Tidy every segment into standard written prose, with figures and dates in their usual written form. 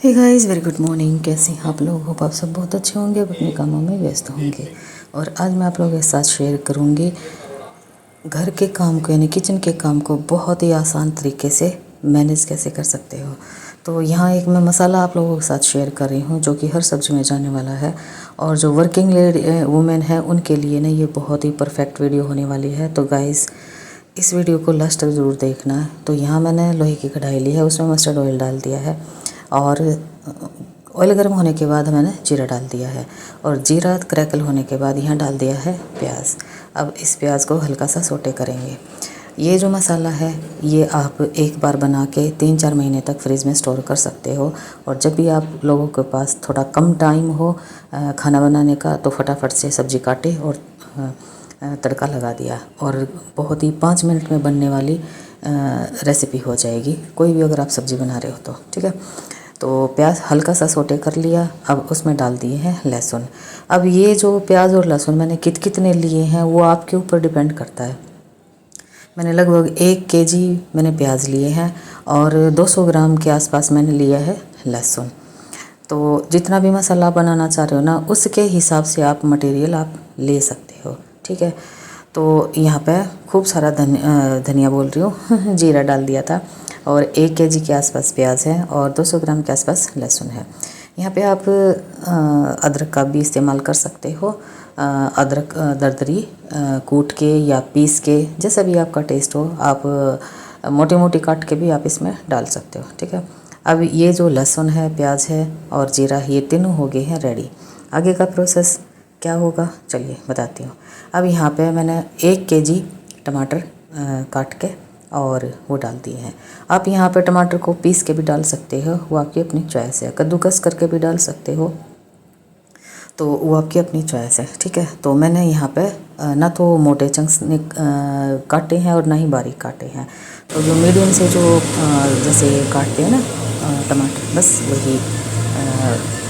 हे guys, very good morning. कैसे हैं आप लोग? होप आप सब बहुत अच्छे होंगे, अपने कामों में व्यस्त होंगे। और आज मैं आप लोगों के साथ शेयर करूंगी घर के काम को, यानी किचन के काम को बहुत ही आसान तरीके से मैनेज कैसे कर सकते हो। तो यहाँ एक मैं मसाला आप लोगों के साथ शेयर कर रही हूँ जो कि हर सब्जी में जाने वाला है, और जो वर्किंग वुमेन है उनके लिए ना ये बहुत ही परफेक्ट वीडियो होने वाली है। तो गाइस, इस वीडियो को लास्ट तक ज़रूर देखना है। तो यहाँ मैंने लोहे की कढ़ाई ली है, उसमें मस्टर्ड ऑयल डाल दिया है, और ऑयल गर्म होने के बाद मैंने जीरा डाल दिया है, और जीरा क्रैकल होने के बाद यहाँ डाल दिया है प्याज। अब इस प्याज को हल्का सा सोटे करेंगे। ये जो मसाला है ये आप एक बार बना के 3-4 महीने तक फ्रिज में स्टोर कर सकते हो। और जब भी आप लोगों के पास थोड़ा कम टाइम हो खाना बनाने का, तो फटाफट से सब्ज़ी काटे और तड़का लगा दिया, और बहुत ही 5 मिनट में बनने वाली रेसिपी हो जाएगी। कोई भी अगर आप सब्ज़ी बना रहे हो तो ठीक है। तो प्याज हल्का सा सोटे कर लिया। अब उसमें डाल दिए हैं लहसुन। अब ये जो प्याज और लहसुन मैंने कितने लिए हैं वो आपके ऊपर डिपेंड करता है। मैंने लगभग 1 केजी मैंने प्याज लिए हैं, और 200 ग्राम के आसपास मैंने लिया है लहसुन। तो जितना भी मसाला बनाना चाह रहे हो ना, उसके हिसाब से आप मटेरियल आप ले सकते हो, ठीक है। तो यहाँ पे खूब सारा धनिया बोल रही हूँ जीरा डाल दिया था, और 1 केजी के आसपास प्याज है, और 200 ग्राम के आसपास लहसुन है। यहाँ पे आप अदरक का भी इस्तेमाल कर सकते हो। अदरक दरदरी कूट के या पीस के, जैसा भी आपका टेस्ट हो, आप मोटी मोटी काट के भी आप इसमें डाल सकते हो, ठीक है। अब ये जो लहसुन है, प्याज है और जीरा, ये तीनों हो गए हैं रेडी। आगे का प्रोसेस क्या होगा चलिए बताती हूँ। अब यहाँ पे मैंने 1 केजी टमाटर काट के और वो डाल दिए हैं। आप यहाँ पे टमाटर को पीस के भी डाल सकते हो, वो आपकी अपनी चॉइस है। कद्दूकस करके भी डाल सकते हो, तो वो आपकी अपनी चॉइस है, ठीक है। तो मैंने यहाँ पे ना तो मोटे चंक्स काटे हैं और ना ही बारीक काटे हैं। तो जो मीडियम से जो जैसे काटते हैं ना टमाटर, बस वही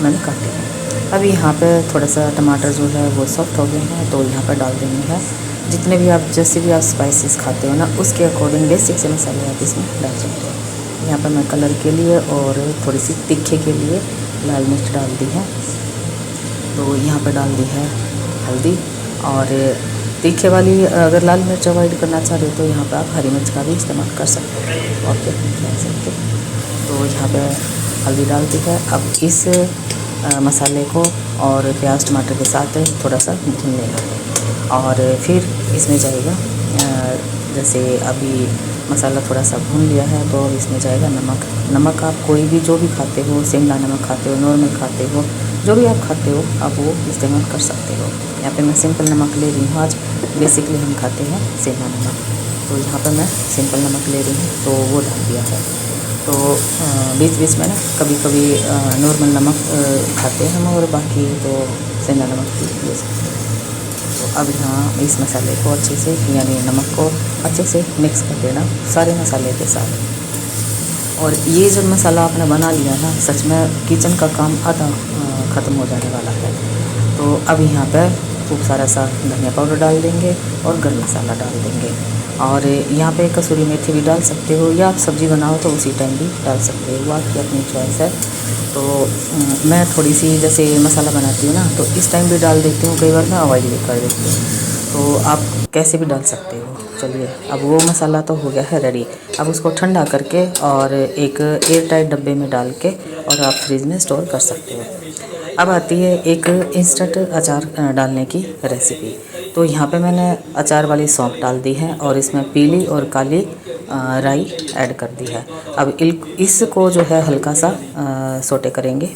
मैंने काटे हैं। अब यहाँ पे थोड़ा सा टमाटर जो है वो सॉफ्ट हो गए हैं, तो यहाँ पर डाल देनी है जितने भी आप जैसे भी आप स्पाइसेस खाते हो ना, उसके अकॉर्डिंग बेसिक से मसाले आप इसमें डाल सकते हो। यहाँ पर मैं कलर के लिए और थोड़ी सी तीखे के लिए लाल मिर्च डाल दी है। तो यहाँ पर डाल दी है हल्दी, और तीखे वाली अगर लाल मिर्च अवॉइड करना चाह रहे हो तो यहाँ पर आप हरी मिर्च का भी इस्तेमाल कर सकते हो, ओके डाल सकते हो। तो यहाँ पर हल्दी डाल दी है। अब इस मसाले को और प्याज टमाटर के साथ थोड़ा सा भून लेना, और फिर इसमें जाएगा जैसे अभी मसाला थोड़ा सा भून लिया है तो इसमें जाएगा नमक। नमक आप कोई भी जो भी खाते हो, शिमला नमक खाते हो, नॉर्मल खाते हो, जो भी आप खाते हो आप वो इस्तेमाल कर सकते हो। यहाँ पे मैं सिंपल नमक ले रही हूँ आज। बेसिकली हम खाते हैं शिमला नमक, तो यहाँ पर मैं सिंपल नमक ले रही हूँ, तो वो डाल दिया है। तो बीच बीच में ना कभी कभी नॉर्मल नमक खाते हैं हम, और बाकी तो शिमला नमक भी ले सकते हैं। तो अब यहाँ इस मसाले को अच्छे से, यानी नमक को अच्छे से मिक्स कर देना सारे मसाले के साथ। और ये जब मसाला आपने बना लिया ना, सच में किचन का काम आधा ख़त्म हो जाने वाला है। तो अब यहाँ पर खूब सारा सा धनिया पाउडर डाल देंगे और गरम मसाला डाल देंगे, और यहाँ पे कसूरी मेथी भी डाल सकते हो, या आप सब्ज़ी बनाओ तो उसी टाइम भी डाल सकते हो, वो आपकी अपनी चॉइस है। तो मैं थोड़ी सी जैसे मसाला बनाती हूँ ना, तो इस टाइम भी डाल देती हूँ, कई बार मैं अवॉइड भी कर देती हूँ, तो आप कैसे भी डाल सकते हो। चलिए, अब वो मसाला तो हो गया है रेडी। अब उसको ठंडा करके और एक एयर टाइट डब्बे में डाल के और आप फ्रिज में स्टोर कर सकते हो। अब आती है एक इंस्टेंट अचार डालने की रेसिपी। तो यहाँ पे मैंने अचार वाली सौंफ डाल दी है, और इसमें पीली और काली राई ऐड कर दी है। अब इसको जो है हल्का सा सोटे करेंगे,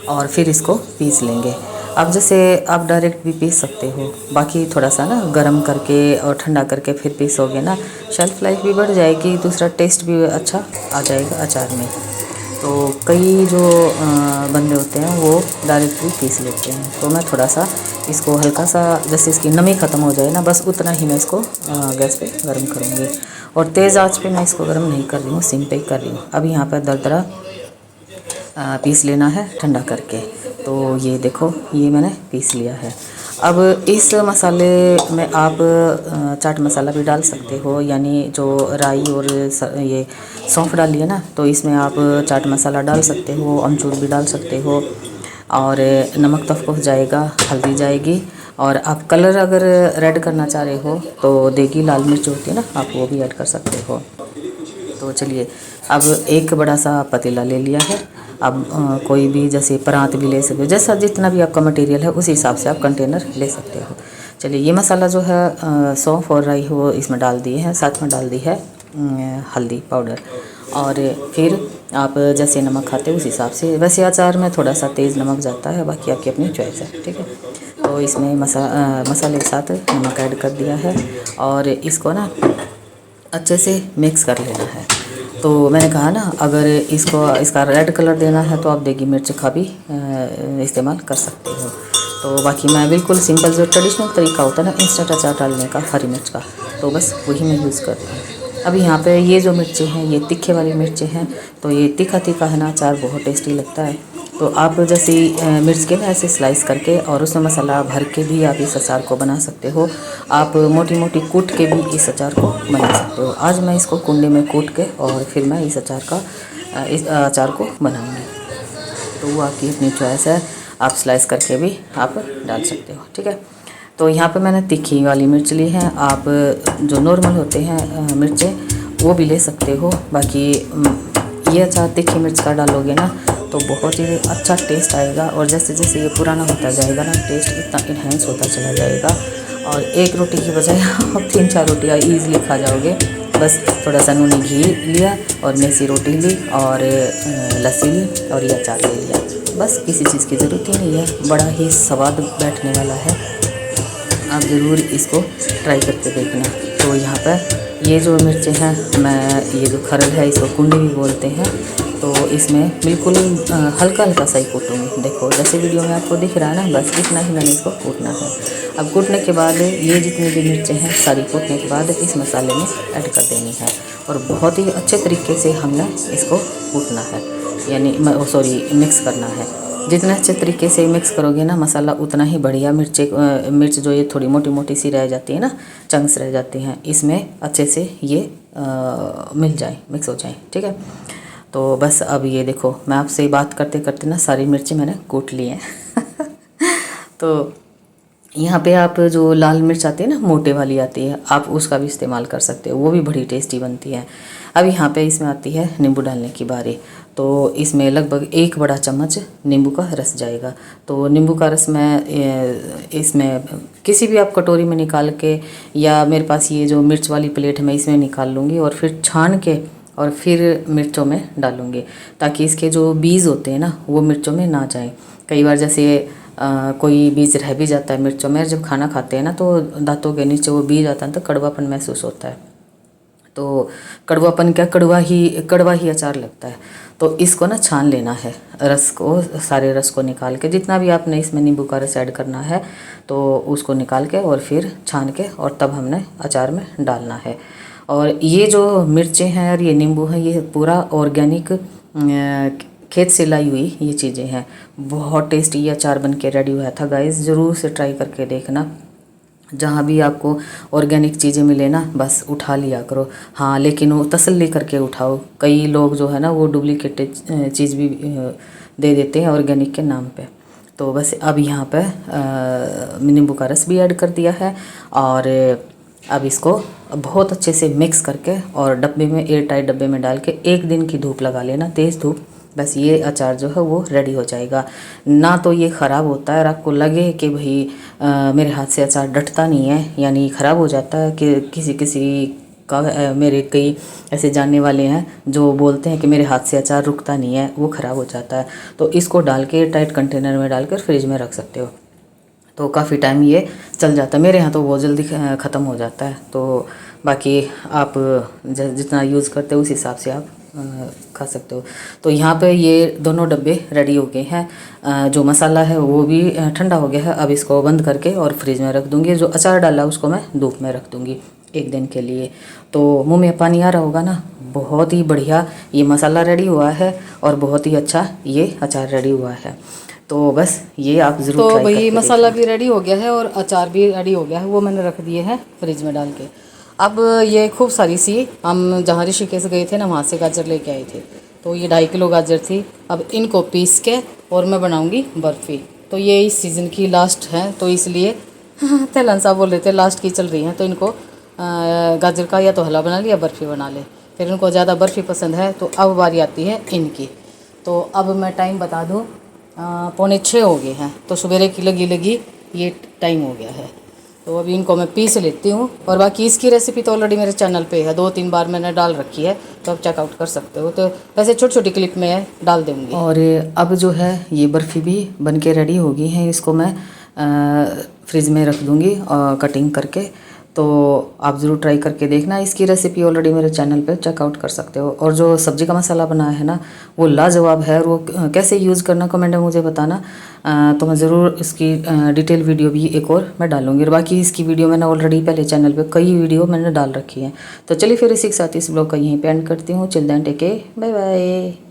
और फिर इसको पीस लेंगे। अब जैसे आप डायरेक्ट भी पीस सकते हो, बाकी थोड़ा सा ना गरम करके और ठंडा करके फिर पीसोगे ना, शेल्फ लाइफ भी बढ़ जाएगी, दूसरा टेस्ट भी अच्छा आ जाएगा अचार में। तो कई जो बंदे होते हैं वो डायरेक्ट भी पीस लेते हैं। तो मैं थोड़ा सा इसको हल्का सा, जैसे इसकी नमी ख़त्म हो जाए ना, बस उतना ही मैं इसको गैस पे गर्म करूँगी, और तेज़ आंच पे मैं इसको गर्म नहीं कर रही हूँ, सिम पे ही कर रही हूँ। अब यहाँ पर दरदरा पीस लेना है ठंडा करके। तो ये देखो, ये मैंने पीस लिया है। अब इस मसाले में आप चाट मसाला भी डाल सकते हो, यानी जो राई और ये सौंफ डाली है ना, तो इसमें आप चाट मसाला डाल सकते हो, अमचूर भी डाल सकते हो। और नमक तो ऑफकोर्स जाएगा, हल्दी जाएगी, और आप कलर अगर रेड करना चाह रहे हो तो देगी लाल मिर्च होती है ना, आप वो भी ऐड कर सकते हो। तो चलिए, अब एक बड़ा सा पतीला ले लिया है। अब कोई भी जैसे परात भी ले सकते हो, जैसा जितना भी आपका मटेरियल है उस हिसाब से आप कंटेनर ले सकते हो। चलिए, ये मसाला जो है सौंफ और राई हो इसमें डाल दिए हैं, साथ में डाल दी है हल्दी पाउडर। और फिर आप जैसे नमक खाते हो उस हिसाब से, वैसे अचार में थोड़ा सा तेज़ नमक जाता है, बाकी आपकी अपनी चॉइस है, ठीक है। तो इसमें मसाले के साथ नमक ऐड कर दिया है और इसको ना अच्छे से मिक्स कर लेना है। तो मैंने कहा ना, अगर इसका रेड कलर देना है तो आप देगी मिर्च का भी इस्तेमाल कर सकते हो। तो बाकी मैं बिल्कुल सिंपल जो ट्रेडिशनल तरीका होता है ना इंस्टेंट अचार डालने का हरी मिर्च का, तो बस वही मैं यूज़ करती हूँ। अब यहाँ पे ये जो मिर्चें हैं ये तीखे वाली मिर्चें हैं, तो ये तीखा तीखा है ना अचार, बहुत टेस्टी लगता है। तो आप जैसे मिर्च के ना ऐसे स्लाइस करके और उसमें मसाला भर के भी आप इस अचार को बना सकते हो। आप मोटी मोटी कूट के भी इस अचार को बना सकते हो। आज मैं इसको कुंडे में कूट के और फिर मैं इस अचार को बनाऊंगी। तो वो आपकी अपनी चॉइस है, आप स्लाइस करके भी आप डाल सकते हो, ठीक है। तो यहाँ पे मैंने तीखी वाली मिर्च ली है, आप जो नॉर्मल होते हैं मिर्चें वो भी ले सकते हो। बाकी ये अचार तीखी मिर्च का डालोगे ना तो बहुत ही अच्छा टेस्ट आएगा, और जैसे जैसे ये पुराना होता जाएगा ना टेस्ट इतना इन्हेंस होता चला जाएगा, और एक रोटी की बजाय आप 3-4 रोटियाँ ईज़िली खा जाओगे। बस थोड़ा सा नूनी घी लिया और मेसी रोटी ली और लस्सी ली और ये अचार ले लिया, बस किसी चीज़ की ज़रूरत ही नहीं है। बड़ा ही स्वाद बैठने वाला है, आप ज़रूर इसको ट्राई करके देखना। तो यहाँ पर ये जो मिर्चें हैं, मैं ये जो खरल है इसको कुंडी भी बोलते हैं, तो इसमें बिल्कुल हल्का हल्का सा ही कूटूँगी। देखो जैसे वीडियो में आपको दिख रहा है ना, बस इतना ही मैंने इसको कूटना है। अब कूटने के बाद ये जितनी भी मिर्चें हैं सारी कूटने के बाद इस मसाले में ऐड कर देनी है, और बहुत ही अच्छे तरीके से हमने इसको कूटना है, यानी मिक्स करना है। जितने अच्छे तरीके से मिक्स करोगे ना मसाला, उतना ही बढ़िया मिर्च जो ये थोड़ी मोटी मोटी सी रह जाती है ना, चंक्स रह जाती हैं, इसमें अच्छे से ये मिल जाए, मिक्स हो जाए, ठीक है। तो बस अब ये देखो, मैं आपसे बात करते करते ना सारी मिर्ची मैंने कूट ली हैं तो यहाँ पे आप जो लाल मिर्च आती है ना, मोटे वाली आती है, आप उसका भी इस्तेमाल कर सकते हो, वो भी बड़ी टेस्टी बनती है। अब यहाँ पे इसमें आती है नींबू डालने की बारी, तो इसमें लगभग 1 बड़ा चम्मच नींबू का रस जाएगा। तो नींबू का रस मैं इसमें किसी भी आप कटोरी में निकाल के, या मेरे पास ये जो मिर्च वाली प्लेट है मैं इसमें निकाल लूँगी और फिर छान के और फिर मिर्चों में डालूँगी, ताकि इसके जो बीज होते हैं ना वो मिर्चों में ना जाए। कई बार जैसे कोई बीज रह भी जाता है मिर्चों में, जब खाना खाते हैं ना तो दांतों के नीचे वो बीज आता है तो कड़वापन महसूस होता है, तो कड़वापन क्या, कड़वा ही अचार लगता है। तो इसको ना छान लेना है, रस को, सारे रस को निकाल के, जितना भी आपने इसमें नींबू का रस ऐड करना है तो उसको निकाल के और फिर छान के और तब हमने अचार में डालना है। और ये जो मिर्चें हैं और ये नींबू है, ये पूरा ऑर्गेनिक खेत से लाई हुई ये चीज़ें हैं। बहुत टेस्टी ये अचार बन के रेडी हुआ था गाइस, ज़रूर से ट्राई करके देखना। जहाँ भी आपको ऑर्गेनिक चीज़ें मिले ना, बस उठा लिया करो। हाँ, लेकिन वो तसल्ली करके उठाओ, कई लोग जो है ना वो डुप्लीकेट चीज़ भी दे देते हैं ऑर्गेनिक के नाम पे। तो बस अब यहाँ पे नींबू का रस भी ऐड कर दिया है, और अब इसको बहुत अच्छे से मिक्स करके और डब्बे में, एयर टाइट डब्बे में डाल के 1 दिन की धूप लगा लेना, तेज़ धूप। बस ये अचार जो है वो रेडी हो जाएगा। ना तो ये ख़राब होता है और आपको लगे कि भाई मेरे हाथ से अचार डटता नहीं है, यानी ख़राब हो जाता है, कि किसी का मेरे कई ऐसे जानने वाले हैं जो बोलते हैं कि मेरे हाथ से अचार रुकता नहीं है, वो ख़राब हो जाता है। तो इसको डाल के टाइट कंटेनर में डालकर फ्रिज में रख सकते हो, तो काफ़ी टाइम ये चल जाता है। मेरे यहाँ तो बहुत जल्दी ख़त्म हो जाता है। तो बाकी आप जितना यूज़ करते हो उस हिसाब से आप खा सकते हो। तो यहाँ पे ये दोनों डब्बे रेडी हो गए हैं, जो मसाला है वो भी ठंडा हो गया है। अब इसको बंद करके और फ्रिज में रख दूँगी। जो अचार डाला उसको मैं धूप में रख दूँगी 1 दिन के लिए। तो मुँह में पानी आ रहा होगा ना, बहुत ही बढ़िया ये मसाला रेडी हुआ है और बहुत ही अच्छा ये अचार रेडी हुआ है। तो बस ये आप ज़रूर तो ट्राई भाई करके मसाला देखना। भी रेडी हो गया है और अचार भी रेडी हो गया है, वो मैंने रख दिए हैं फ्रिज में डाल के। अब ये खूब सारी सी, हम जहाँ ऋषिकेश गए थे ना वहाँ से गाजर लेके आए थे, तो ये 2.5 किलो गाजर थी। अब इनको पीस के और मैं बनाऊंगी बर्फ़ी। तो ये इस सीज़न की लास्ट है, तो इसलिए तेलन साहब बोल रहे थे लास्ट की चल रही हैं, तो इनको गाजर का या तो हलवा बना लिया बर्फ़ी बना ले। फिर इनको ज़्यादा बर्फ़ी पसंद है, तो अब बारी आती है इनकी। तो अब मैं टाइम बता दूँ, 5:45 हो गए हैं, तो सवेरे की लगी लगी ये टाइम हो गया है। तो अभी इनको मैं पीस लेती हूँ, और बाकी इसकी रेसिपी तो ऑलरेडी मेरे चैनल पे है, 2-3 बार मैंने डाल रखी है, तो आप चेकआउट कर सकते हो। तो वैसे छोटी छोटी क्लिप में डाल दूँगी। और अब जो है ये बर्फ़ी भी बन के रेडी हो गई है, इसको मैं फ्रिज में रख दूँगी कटिंग करके। तो आप ज़रूर ट्राई करके देखना, इसकी रेसिपी ऑलरेडी मेरे चैनल पे चेकआउट कर सकते हो। और जो सब्ज़ी का मसाला बनाया है ना वो लाजवाब है, और वो कैसे यूज़ करना कमेंट में मुझे बताना। तो मैं ज़रूर इसकी डिटेल वीडियो भी एक और मैं डालूंगी। और बाकी इसकी वीडियो मैंने ऑलरेडी पहले चैनल पे कई वीडियो मैंने डाल रखी है। तो चलिए फिर इसी के साथ इस ब्लॉग का यहीं पे एंड करती हूँ। Chill then take care, bye bye.